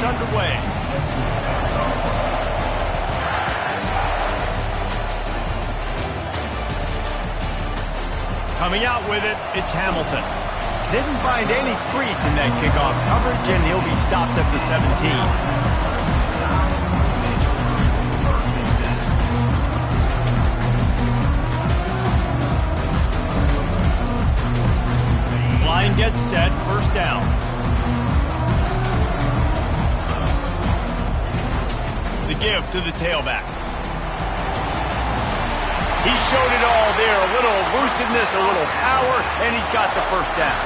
gets underway. Coming out with it, it's Hamilton. Didn't find any crease in that kickoff coverage, and he'll be stopped at the 17. Line gets set, first down. The give to the tailback. He showed it all there, a little elusiveness, a little power, and he's got the first down.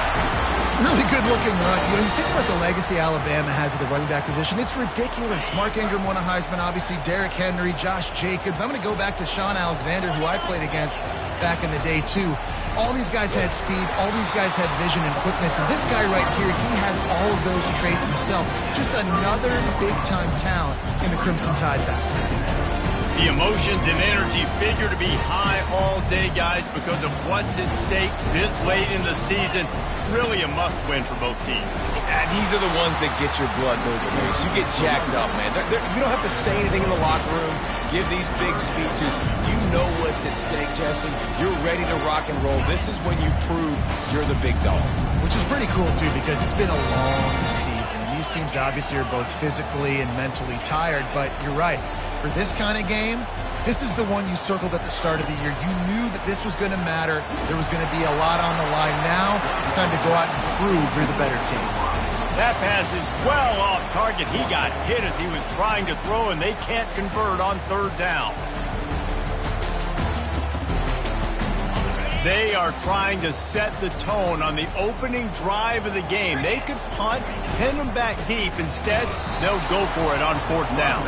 Really good-looking run. You know, you think about the legacy Alabama has at the running back position. It's ridiculous. Mark Ingram won a Heisman, obviously Derrick Henry, Josh Jacobs. I'm going to go back to Sean Alexander, who I played against back in the day, too. All these guys had speed. All these guys had vision and quickness. And this guy right here, he has all of those traits himself. Just another big-time talent in the Crimson Tide backfield. The emotions and energy figure to be high all day, guys, because of what's at stake this late in the season. Really a must-win for both teams. Yeah, these are the ones that get your blood moving, Mace. You get jacked up, man. You don't have to say anything in the locker room, give these big speeches. You know what's at stake, Jesse. You're ready to rock and roll. This is when you prove you're the big dog. Which is pretty cool, too, because it's been a long season. And these teams obviously are both physically and mentally tired, but you're right. For this kind of game, this is the one you circled at the start of the year. You knew that this was going to matter. There was going to be a lot on the line. Now it's time to go out and prove you're the better team. That pass is well off target. He got hit as he was trying to throw, and they can't convert on third down. They are trying to set the tone on the opening drive of the game. They could punt, pin them back deep. Instead, they'll go for it on fourth down.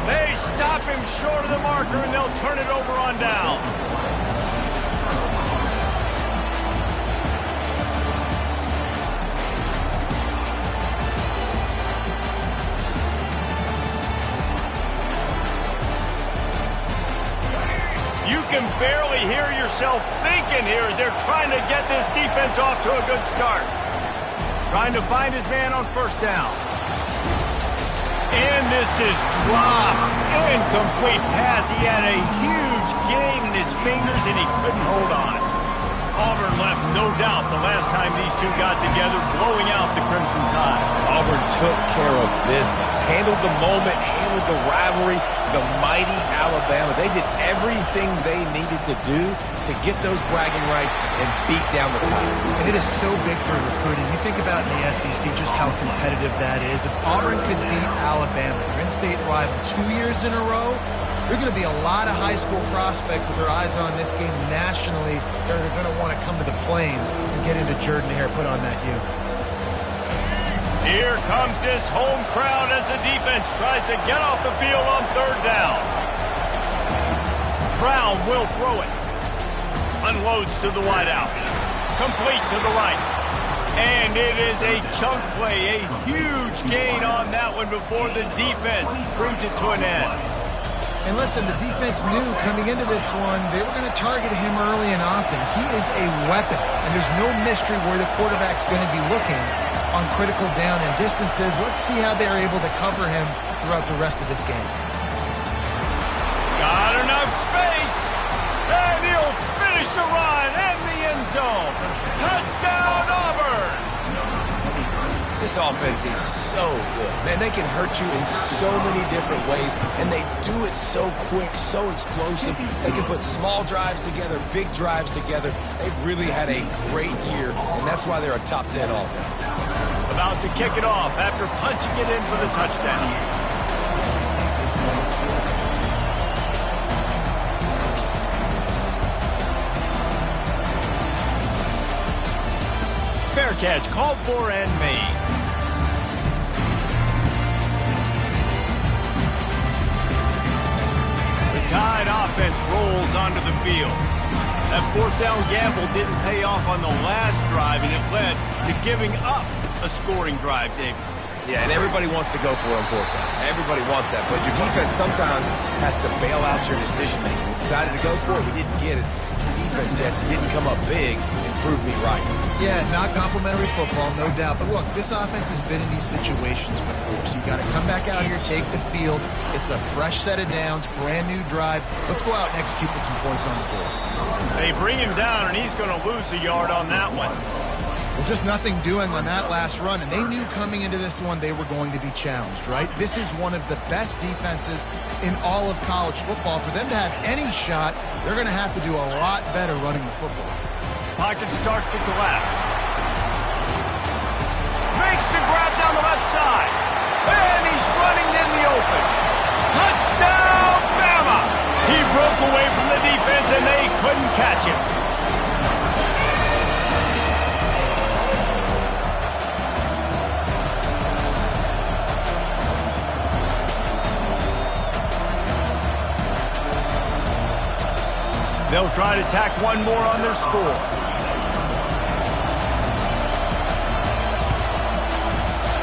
They stop him short of the marker, and they'll turn it over on down. You can barely hear yourself thinking here as they're trying to get this defense off to a good start. Trying to find his man on first down. And this is dropped. Incomplete pass. He had a huge gain in his fingers, and he couldn't hold on. Auburn left no doubt the last time these two got together, blowing out the Crimson Tide. Auburn took care of business, handled the moment, handled the rivalry, the mighty Alabama. They did everything they needed to do to get those bragging rights and beat down the Tide. And it is so big for recruiting. You think about in the SEC just how competitive that is. If Auburn could beat Alabama, their in-state rival 2 years in a row, there are going to be a lot of high school prospects with their eyes on this game nationally. They're going to want to come to the Plains and get into Jordan-Hare, put on that U. Here comes this home crowd as the defense tries to get off the field on third down. Brown will throw it. Unloads to the wideout. Complete to the right. And it is a chunk play, a huge gain on that one before the defense brings it to an end. And listen, the defense knew coming into this one, they were going to target him early and often. He is a weapon, and there's no mystery where the quarterback's going to be looking on critical down and distances. Let's see how they're able to cover him throughout the rest of this game. Got enough space, and he'll finish the run in the end zone. Touchdown, Auburn! This offense is so good. Man, they can hurt you in so many different ways, and they do it so quick, so explosive. They can put small drives together, big drives together. They've really had a great year, and that's why they're a top 10 offense. About to kick it off after punching it in for the touchdown. Fair catch called for and made. The Tide offense rolls onto the field. That fourth down gamble didn't pay off on the last drive, and it led to giving up a scoring drive, David. Yeah, and everybody wants to go for it on fourth down. Everybody wants that, but your defense sometimes has to bail out your decision-making. We decided to go for it. We didn't get it. The defense, Jesse, didn't come up big and prove me right. Yeah, not complimentary football, no doubt. But look, this offense has been in these situations before, so you got to back out here, take the field. It's a fresh set of downs, brand new drive. Let's go out and execute with some points on the board. They bring him down, and he's going to lose a yard on that one. Well, just nothing doing on that last run, and they knew coming into this one they were going to be challenged, right? This is one of the best defenses in all of college football. For them to have any shot, they're going to have to do a lot better running the football. Pocket starts to collapse. Makes the grab down the left side. And he's running in the open. Touchdown, Bama! He broke away from the defense, and they couldn't catch him. They'll try to tack one more on their score.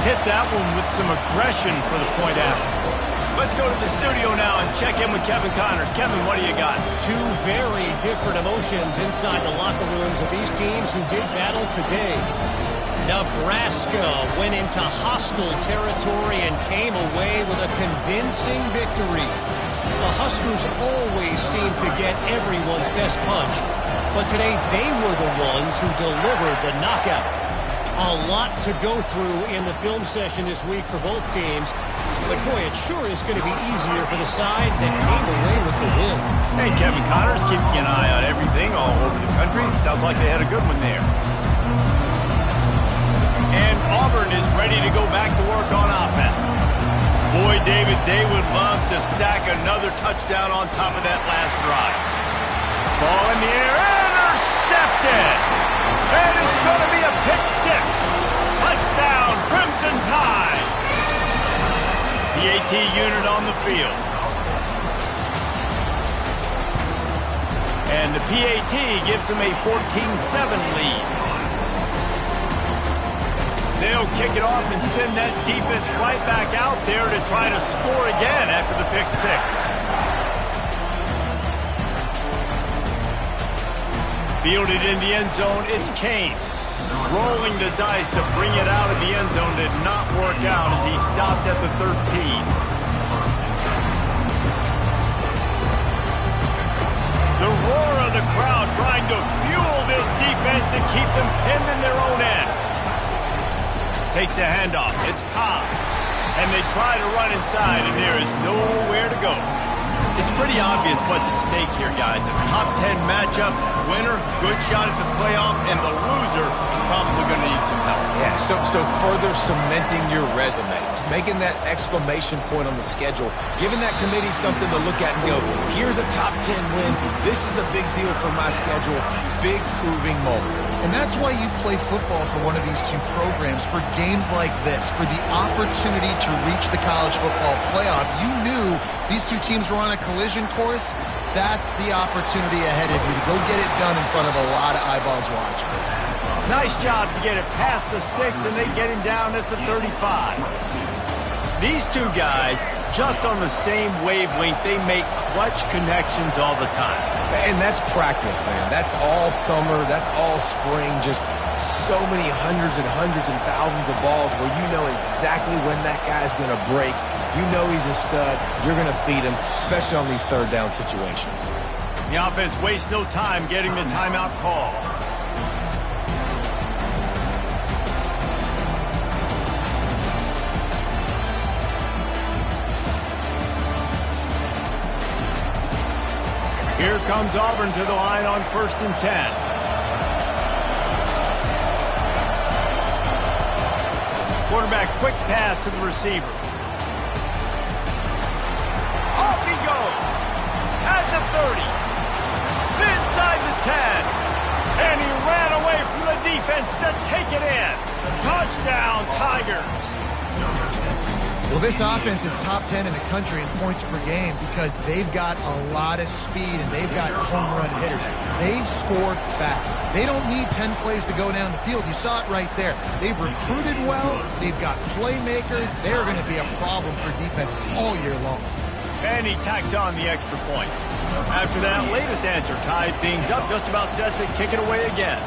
Hit that one with some aggression for the point after. Let's go to the studio now and check in with Kevin Connors. Kevin, what do you got? Two very different emotions inside the locker rooms of these teams who did battle today. Nebraska went into hostile territory and came away with a convincing victory. The Huskers always seem to get everyone's best punch, but today they were the ones who delivered the knockout. A lot to go through in the film session this week for both teams, but boy, it sure is going to be easier for the side that came away with the win. And Kevin Connors keeping an eye on everything all over the country. Sounds like they had a good one there. And Auburn is ready to go back to work on offense. Boy, David, they would love to stack another touchdown on top of that last drive. Ball in the air, intercepted! And it's going to be a pick six. Touchdown, Crimson Tide! The AT unit on the field. And the PAT gives them a 14-7 lead. They'll kick it off and send that defense right back out there to try to score again after the pick six. Fielded in the end zone, it's Kane. Rolling the dice to bring it out of the end zone did not work out as he stopped at the 13. The roar of the crowd trying to fuel this defense to keep them pinned in their own end. Takes the handoff. It's Ncaa. And they try to run inside, and there is nowhere to go. It's pretty obvious what's at stake here, guys. A top 10 matchup, winner, good shot at the playoff, and the loser is probably going to need some help. Yeah, so further cementing your resume, making that exclamation point on the schedule, giving that committee something to look at and go, here's a top 10 win. This is a big deal for my schedule. Big proving moment. And that's why you play football for one of these two programs, for games like this, for the opportunity to reach the college football playoff. You knew these two teams were on a collision course. That's the opportunity ahead of you to go get it done in front of a lot of eyeballs watching. Nice job to get it past the sticks, and they get him down at the 35. These two guys, just on the same wavelength, they make clutch connections all the time. And that's practice, man. That's all summer. That's all spring. Just so many hundreds and thousands of balls where you know exactly when that guy's going to break. You know he's a stud. You're going to feed him, especially on these third down situations. The offense wastes no time getting the timeout call. Here comes Auburn to the line on 1st and 10. Quarterback, quick pass to the receiver. Off he goes. At the 30. Inside the 10. And he ran away from the defense to take it in. Touchdown, Tigers. Well, this offense is top 10 in the country in points per game because they've got a lot of speed and they've got home run hitters. They score fast. They don't need 10 plays to go down the field. You saw it right there. They've recruited well. They've got playmakers. They're going to be a problem for defenses all year long. And he tacks on the extra point. After that latest answer tied things up, just about set to kick it away again.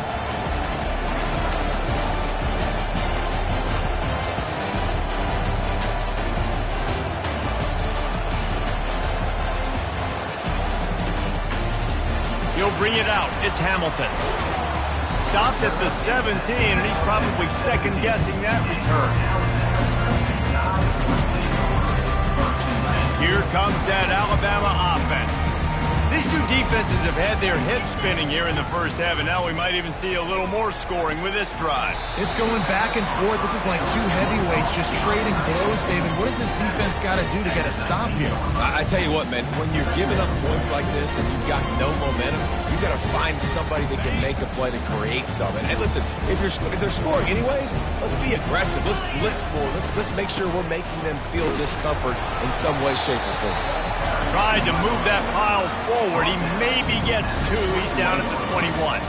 bring it out. It's Hamilton. Stopped at the 17, and he's probably second-guessing that return. Here comes that Alabama offense. These two defenses have had their heads spinning here in the first half, and now we might even see a little more scoring with this drive. It's going back and forth. This is like two heavyweights just trading blows, David. What does this defense got to do to get a stop here? I tell you what, man, when you're giving up points like this and you've got no momentum, you got to find somebody that can make a play to create something. And listen, if they're scoring anyways, let's be aggressive. Let's blitz more. Let's make sure we're making them feel discomfort in some way, shape, or form. Tried to move that pile forward. He maybe gets two. He's down at the 21.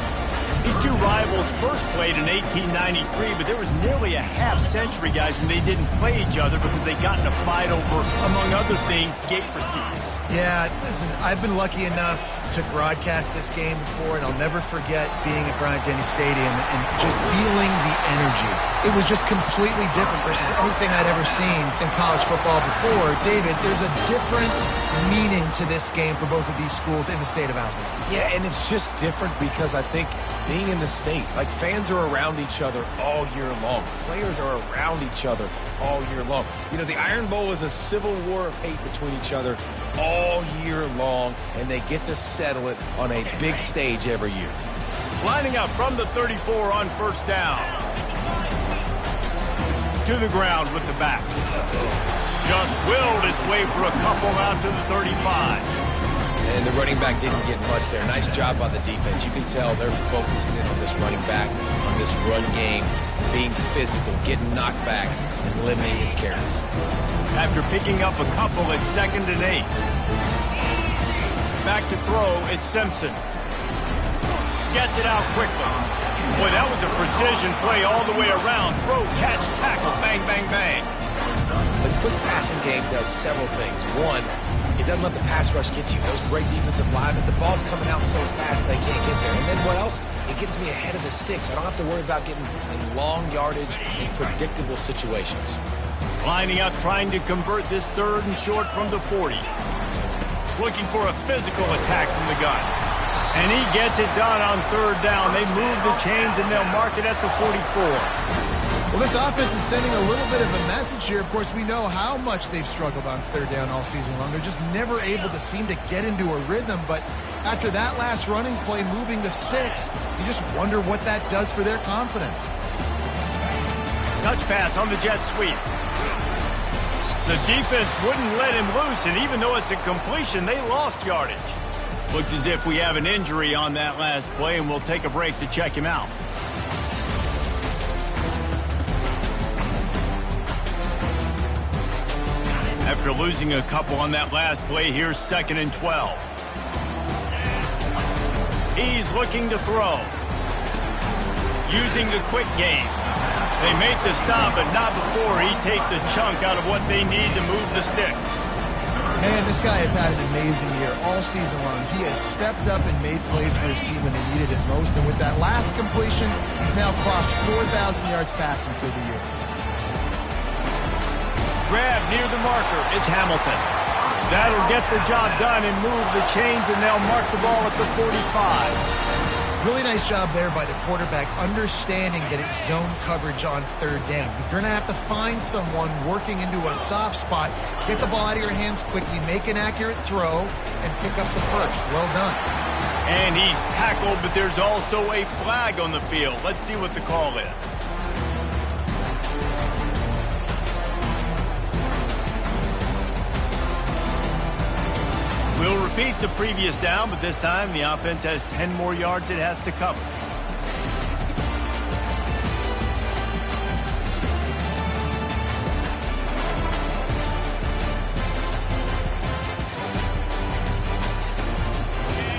These two rivals first played in 1893, but there was nearly a half-century, guys, when they didn't play each other because they got in a fight over, among other things, gate receipts. Yeah, listen, I've been lucky enough to broadcast this game before, and I'll never forget being at Bryant-Denny Stadium and just feeling the energy. It was just completely different versus anything I'd ever seen in college football before. David, there's a different meaning to this game for both of these schools in the state of Alabama. Yeah, and it's just different because I think being in the state, like fans are around each other all year long. Players are around each other all year long. You know, the Iron Bowl is a civil war of hate between each other all year long, and they get to settle it on a big stage every year. Lining up from the 34 on first down. To the ground with the back. Just willed his way for a couple out to the 35. And the running back didn't get much there. Nice job on the defense. You can tell they're focused in on this running back, on this run game, being physical, getting knockbacks, and limiting his carries. After picking up a couple at 2nd and 8. Back to throw, it's Simpson. Gets it out quickly. Boy, that was a precision play all the way around. Throw, catch, tackle, bang, bang, bang. The quick passing game does several things. One, it doesn't let the pass rush get you. Those great defensive linemen, the ball's coming out so fast they can't get there. And then what else? It gets me ahead of the sticks. I don't have to worry about getting in long yardage in predictable situations. Lining up, trying to convert this 3rd and short from the 40. Looking for a physical attack from the gun. And he gets it done on 3rd down. They move the chains and they'll mark it at the 44. Well, this offense is sending a little bit of a message here. Of course, we know how much they've struggled on 3rd down all season long. They're just never able to seem to get into a rhythm. But after that last running play, moving the sticks, you just wonder what that does for their confidence. Touch pass on the jet sweep. The defense wouldn't let him loose, and even though it's a completion, they lost yardage. Looks as if we have an injury on that last play, and we'll take a break to check him out. After losing a couple on that last play, here's 2nd and 12. He's looking to throw. Using the quick game. They make the stop, but not before he takes a chunk out of what they need to move the sticks. Man, this guy has had an amazing year all season long. He has stepped up and made plays for his team when they needed it most. And with that last completion, he's now crossed 4,000 yards passing for the year. Grab near the marker. It's Hamilton. That'll get the job done and move the chains, and they'll mark the ball at the 45. Really nice job there by the quarterback, understanding that it's zone coverage on 3rd down. If you're going to have to find someone working into a soft spot, get the ball out of your hands quickly, make an accurate throw, and pick up the first. Well done. And he's tackled, but there's also a flag on the field. Let's see what the call is. We'll repeat the previous down, but this time the offense has 10 more yards it has to cover.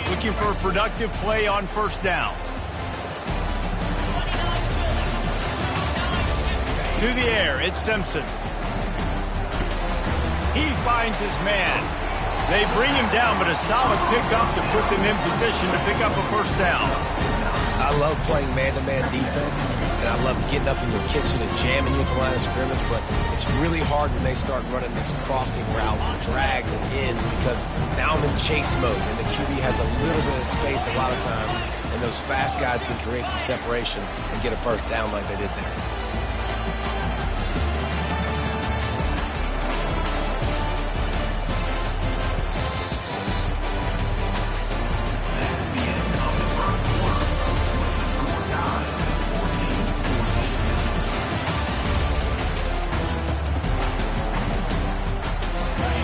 Looking for a productive play on 1st down. To the air, it's Simpson. He finds his man. They bring him down, but a solid pickup to put them in position to pick up a 1st down. I love playing man-to-man defense, and I love getting up in your kitchen and jamming you at the line of scrimmage, but it's really hard when they start running these crossing routes and drags and ends because now I'm in chase mode, and the QB has a little bit of space a lot of times, and those fast guys can create some separation and get a first down like they did there.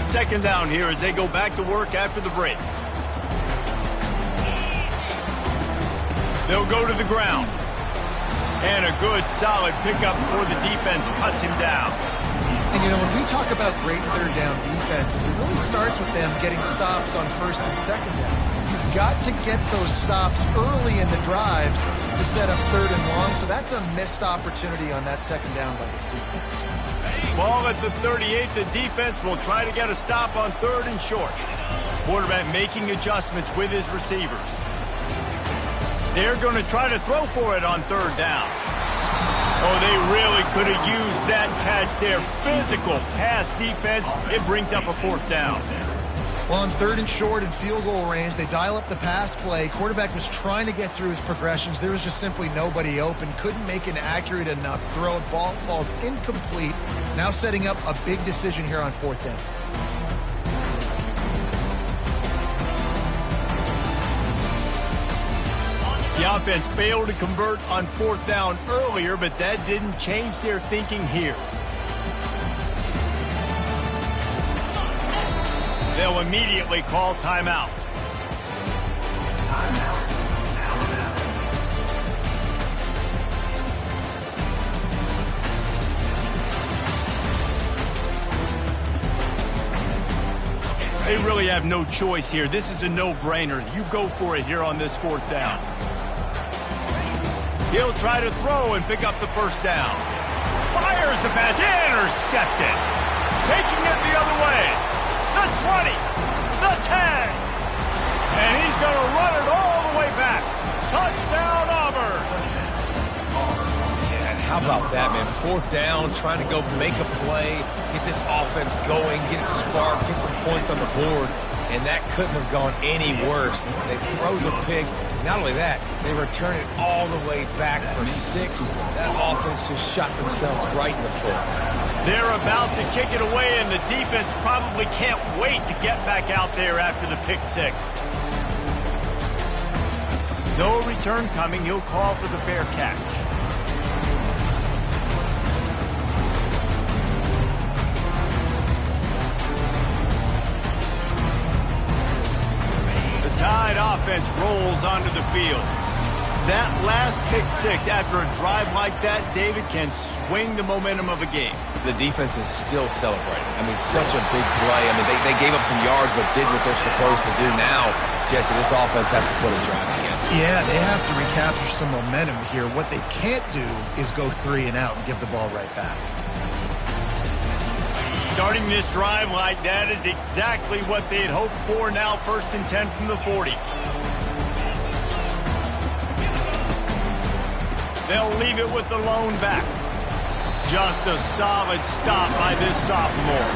Second down here as they go back to work after the break. They'll go to the ground. And a good, solid pickup before the defense cuts him down. And, you know, when we talk about great third down defenses, it really starts with them getting stops on first and second down. You've got to get those stops early in the drives to set up third and long, so that's a missed opportunity on that second down by this defense. Ball at the 38, the defense will try to get a stop on third and short. Quarterback making adjustments with his receivers. They're going to try to throw for it on third down. Oh, they really could have used that catch there. Physical pass defense. It brings up a fourth down. Well, on third and short and field goal range, they dial up the pass play. Quarterback was trying to get through his progressions. There was just simply nobody open. Couldn't make an accurate enough throw. Ball falls incomplete. Now setting up a big decision here on fourth down. The offense failed to convert on fourth down earlier, but that didn't change their thinking here. They'll immediately call timeout. They really have no choice here. This is a no-brainer. You go for it here on this fourth down. He'll try to throw and pick up the first down. Fires the pass. Intercepted. Taking it the other way. The 20, the 10, and he's going to run it all the way back. Touchdown, Auburn. Yeah, and how about that, man? Fourth down, trying to go make a play, get this offense going, get it sparked, get some points on the board, and that couldn't have gone any worse. They throw the pick. Not only that, they return it all the way back for 6. That offense just shot themselves right in the foot. They're about to kick it away, and the defense probably can't wait to get back out there after the pick 6. No return coming. He'll call for the fair catch. The Tide offense rolls onto the field. That last pick 6 after a drive like that, David, can swing the momentum of a game. The defense is still celebrating. I mean, such a big play. I mean, they gave up some yards but did what they're supposed to do. Now, Jesse, this offense has to put a drive again. Yeah, they have to recapture some momentum here. What they can't do is go 3 and out and give the ball right back. Starting this drive like that is exactly what they had hoped for. Now 1st and 10 from the 40. They'll leave it with the lone back. Just a solid stop by this sophomore.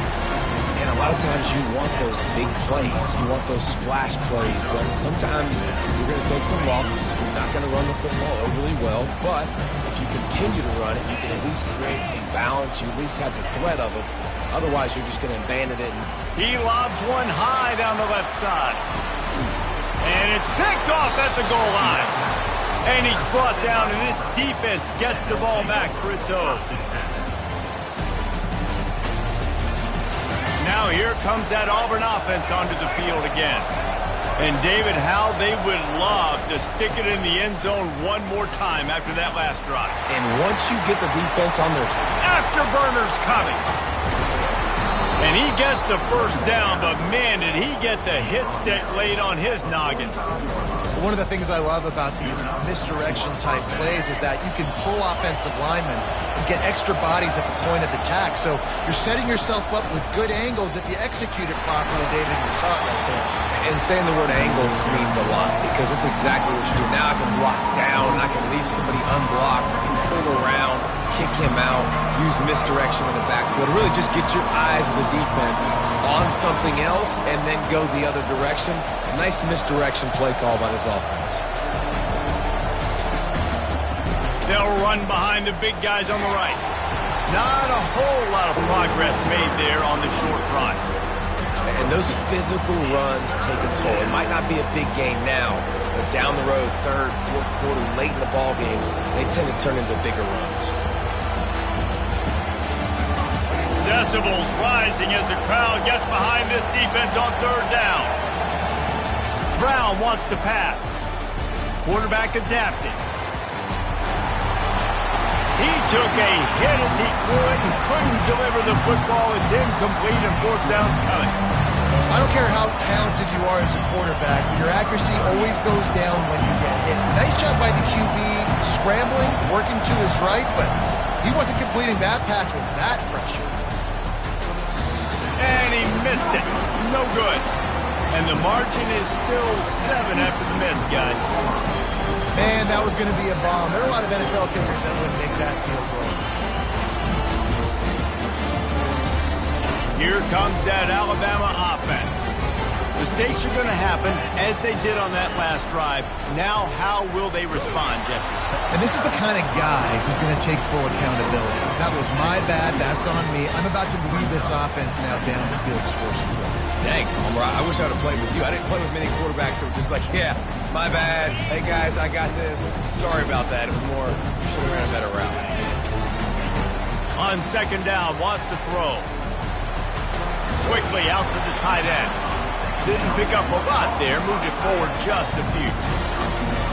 And a lot of times you want those big plays. You want those splash plays. But sometimes you're going to take some losses. You're not going to run the football overly well. But if you continue to run it, you can at least create some balance. You at least have the threat of it. Otherwise, you're just going to abandon it. He lobs one high down the left side. And it's picked off at the goal line. And he's brought down, and this defense gets the ball back for its own. Now here comes that Auburn offense onto the field again. And David, how they would love to stick it in the end zone one more time after that last drive. And once you get the defense on their afterburners coming. And he gets the first down, but man, did he get the hit stick laid on his noggin. one of the things I love about these misdirection-type plays is that you can pull offensive linemen and get extra bodies at the point of attack. So you're setting yourself up with good angles if you execute it properly, David. You saw it right there. And saying the word angles means a lot because it's exactly what you do. Now I can block down, and I can leave somebody unblocked, pull around, kick him out, use misdirection in the backfield. Really just get your eyes as a defense on something else and then go the other direction. Nice misdirection play call by this offense. They'll run behind the big guys on the right. Not a whole lot of progress made there on the short run. And those physical runs take a toll. It might not be a big game now, but down the road, third, fourth quarter, late in the ball games, they tend to turn into bigger runs. Decibels rising as the crowd gets behind this defense on third down. Brown wants to pass. Quarterback adapting. He took a hit as he threw it and couldn't deliver the football. It's incomplete and fourth down's coming. I don't care how talented you are as a quarterback, your accuracy always goes down when you get hit. Nice job by the QB scrambling, working to his right, but he wasn't completing that pass with that pressure. And he missed it. No good. And the margin is still 7 after the miss, guys. Man, that was going to be a bomb. There are a lot of NFL kickers that wouldn't make that field goal. Here comes that Alabama offense. Mistakes are going to happen, as they did on that last drive. Now, how will they respond, Jesse? And this is the kind of guy who's going to take full accountability. That was my bad. That's on me. I'm about to lead this offense now down the field to score some points. Dang, Homer, I wish I would have played with you. I didn't play with many quarterbacks that were just like, yeah, my bad. Hey, guys, I got this. Sorry about that. It was more, you should have ran a better route. On second down, wants to throw. Quickly out to the tight end. Didn't pick up a lot there. Moved it forward just a few.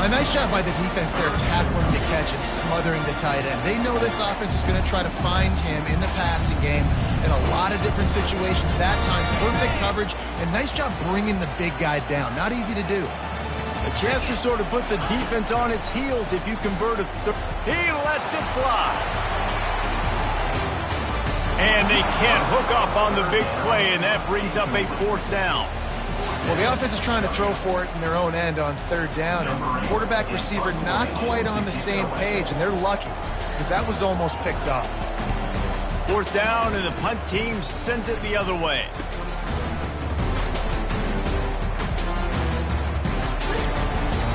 A nice job by the defense there, tackling the catch and smothering the tight end. They know this offense is going to try to find him in the passing game in a lot of different situations. That time, perfect coverage, and nice job bringing the big guy down. Not easy to do. A chance to sort of put the defense on its heels if you convert a He lets it fly. And they can't hook up on the big play, and that brings up a fourth down. Well, the offense is trying to throw for it in their own end on third down, and quarterback receiver not quite on the same page, and they're lucky because that was almost picked off. Fourth down, and the punt team sends it the other way.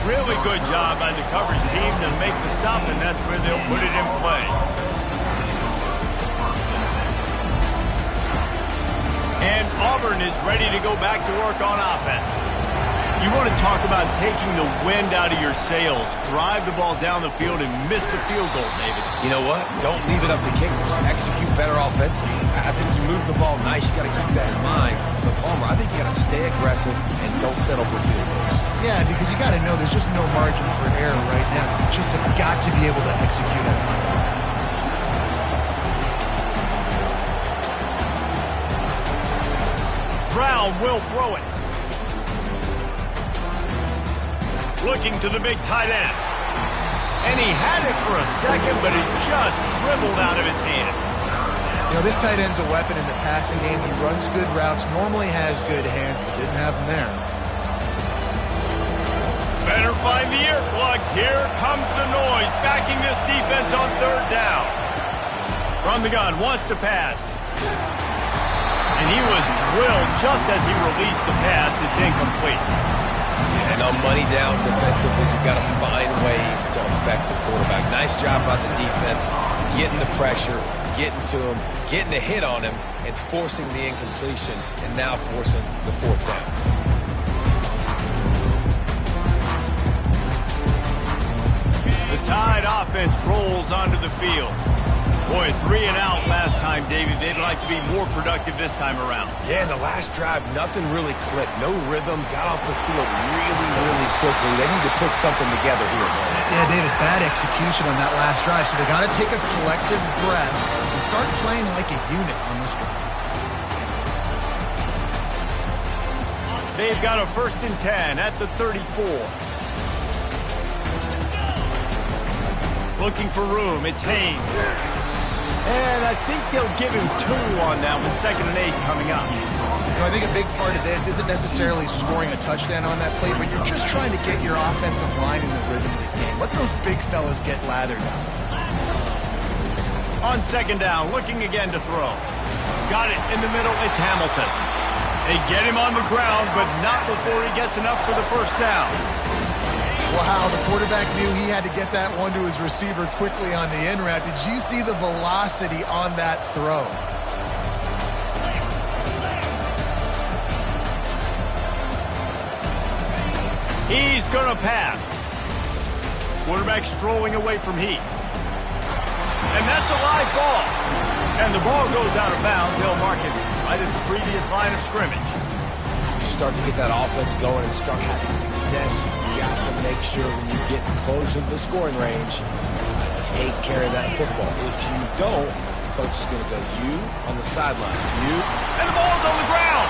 Really good job by the coverage team to make the stop, and that's where they'll put it in play. And Auburn is ready to go back to work on offense. You want to talk about taking the wind out of your sails. Drive the ball down the field and miss the field goal, David. You know what? Don't leave it up to kickers. Execute better offensively. I think you move the ball nice. You got to keep that in mind. But Palmer, I think you got to stay aggressive and don't settle for field goals. Yeah, because you got to know there's just no margin for error right now. You just have got to be able to execute at a high level. Brown will throw it. Looking to the big tight end. And he had it for a second, but it just dribbled out of his hands. You know, this tight end's a weapon in the passing game. He runs good routes, normally has good hands, but didn't have them there. Better find the earplugs. Here comes the noise, backing this defense on third down. From the gun, wants to pass. And he was drilled just as he released the pass. It's incomplete. And on money down defensively, you've got to find ways to affect the quarterback. Nice job by the defense, getting the pressure, getting to him, getting a hit on him, and forcing the incompletion, and now forcing the fourth down. The Tide offense rolls onto the field. Boy, 3 and out last time, David. They'd like to be more productive this time around. Yeah, in the last drive, nothing really clicked. No rhythm, got off the field really quickly. They need to put something together here, man. Yeah, David, bad execution on that last drive, so they got to take a collective breath and start playing like a unit on this one. They've got a 1st and 10 at the 34. looking for room. It's Haynes. And I think they'll give him 2 on that one. 2nd and 8 coming up. You know, I think a big part of this isn't necessarily scoring a touchdown on that play, but you're just trying to get your offensive line in the rhythm of the game. Let those big fellas get lathered up. On 2nd down, looking again to throw. Got it in the middle. It's Hamilton. They get him on the ground, but not before he gets enough for the 1st down. Wow, the quarterback knew he had to get that one to his receiver quickly on the in route. Did you see the velocity on that throw? He's going to pass. Quarterback strolling away from Heath. And that's a live ball. And the ball goes out of bounds. They'll mark it right at the previous line of scrimmage. You start to get that offense going and start having success. You got to make sure when you get closer to the scoring range, take care of that football. If you don't, coach is going to go, you on the sideline, you. And the ball's on the ground.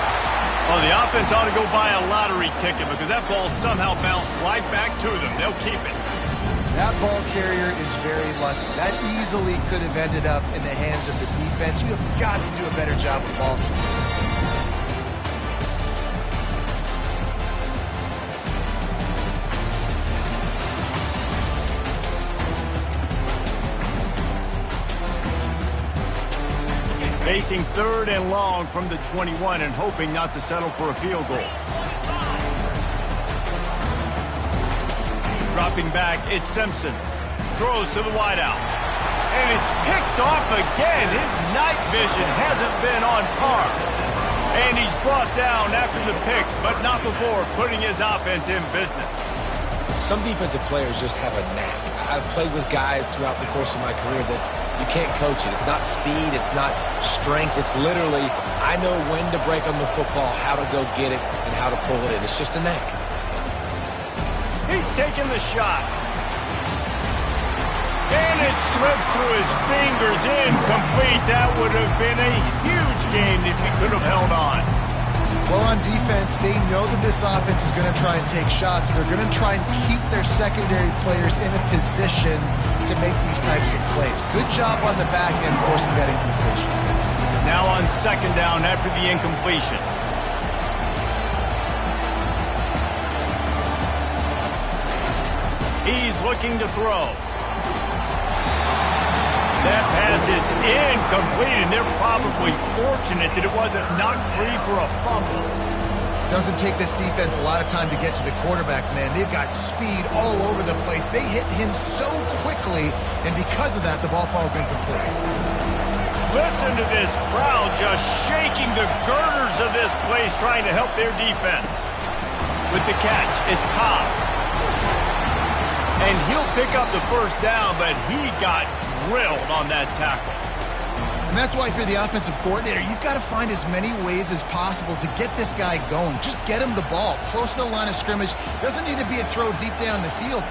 Well, the offense ought to go buy a lottery ticket because that ball somehow bounced right back to them. They'll keep it. That ball carrier is very lucky. That easily could have ended up in the hands of the defense. You have got to do a better job with ball security. Facing 3rd and long from the 21 and hoping not to settle for a field goal. Dropping back, it's Simpson. Throws to the wideout. And it's picked off again. His night vision hasn't been on par. And he's brought down after the pick, but not before putting his offense in business. Some defensive players just have a knack. I've played with guys throughout the course of my career that you can't coach it. It's not speed. It's not strength. It's literally, I know when to break on the football, how to go get it, and how to pull it in. It's just a knack. He's taking the shot. And it slips through his fingers, incomplete. That would have been a huge gain if he could have held on. Well, on defense, they know that this offense is going to try and take shots. They're going to try and keep their secondary players in a position to make these types of plays. Good job on the back end forcing that incompletion. Now on 2nd down after the incompletion. He's looking to throw. That pass is incomplete, and they're probably fortunate that it wasn't knocked free for a fumble. Doesn't take this defense a lot of time to get to the quarterback, man. They've got speed all over the place. They hit him so quickly, and because of that, the ball falls incomplete. Listen to this crowd just shaking the girders of this place trying to help their defense. With the catch, it's Cobb. And he'll pick up the 1st down, but he got drilled on that tackle. And that's why if you're the offensive coordinator, you've got to find as many ways as possible to get this guy going. Just get him the ball close to the line of scrimmage. Doesn't need to be a throw deep down the field.